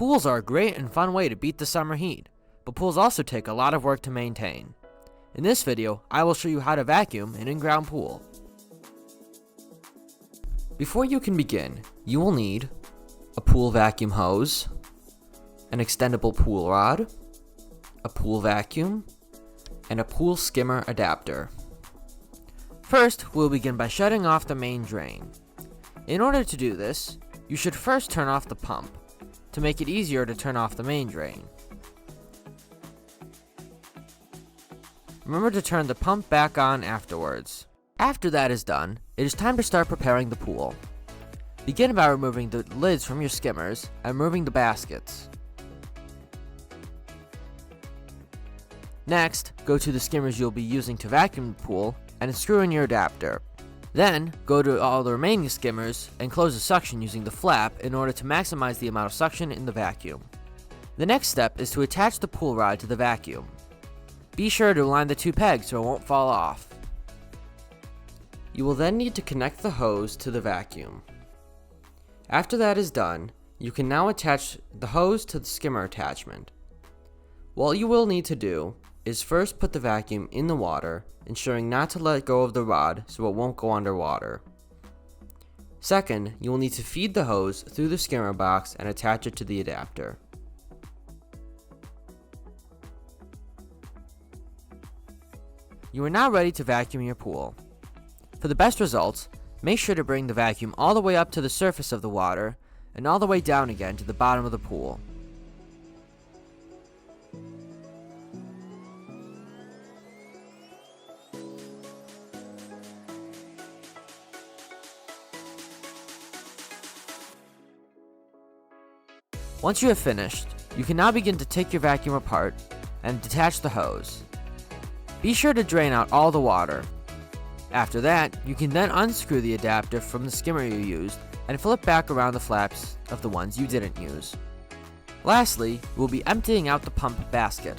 Pools are a great and fun way to beat the summer heat, but pools also take a lot of work to maintain. In this video, I will show you how to vacuum an in-ground pool. Before you can begin, you will need a pool vacuum hose, an extendable pool rod, a pool vacuum, and a pool skimmer adapter. First, we'll begin by shutting off the main drain. In order to do this, you should first turn off the pump, to make it easier to turn off the main drain. Remember to turn the pump back on afterwards. After that is done, it is time to start preparing the pool. Begin by removing the lids from your skimmers and removing the baskets. Next, go to the skimmers you'll be using to vacuum the pool and screw in your adapter. Then, go to all the remaining skimmers and close the suction using the flap in order to maximize the amount of suction in the vacuum. The next step is to attach the pool rod to the vacuum. Be sure to align the two pegs so it won't fall off. You will then need to connect the hose to the vacuum. After that is done, you can now attach the hose to the skimmer attachment. What you will need to do is first put the vacuum in the water, ensuring not to let go of the rod so it won't go underwater. Second, you will need to feed the hose through the skimmer box and attach it to the adapter. You are now ready to vacuum your pool. For the best results, make sure to bring the vacuum all the way up to the surface of the water and all the way down again to the bottom of the pool. Once you have finished, you can now begin to take your vacuum apart and detach the hose. Be sure to drain out all the water. After that, you can then unscrew the adapter from the skimmer you used and flip back around the flaps of the ones you didn't use. Lastly, we'll be emptying out the pump basket.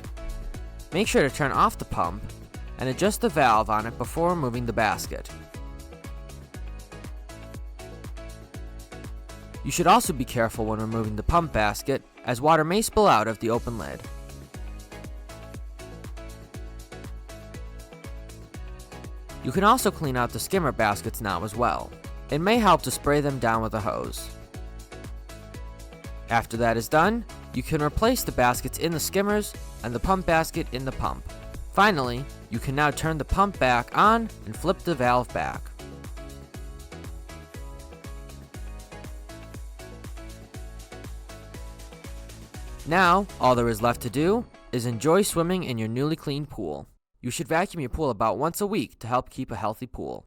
Make sure to turn off the pump and adjust the valve on it before removing the basket. You should also be careful when removing the pump basket, as water may spill out of the open lid. You can also clean out the skimmer baskets now as well. It may help to spray them down with a hose. After that is done, you can replace the baskets in the skimmers and the pump basket in the pump. Finally, you can now turn the pump back on and flip the valve back. Now, all there is left to do is enjoy swimming in your newly cleaned pool. You should vacuum your pool about once a week to help keep a healthy pool.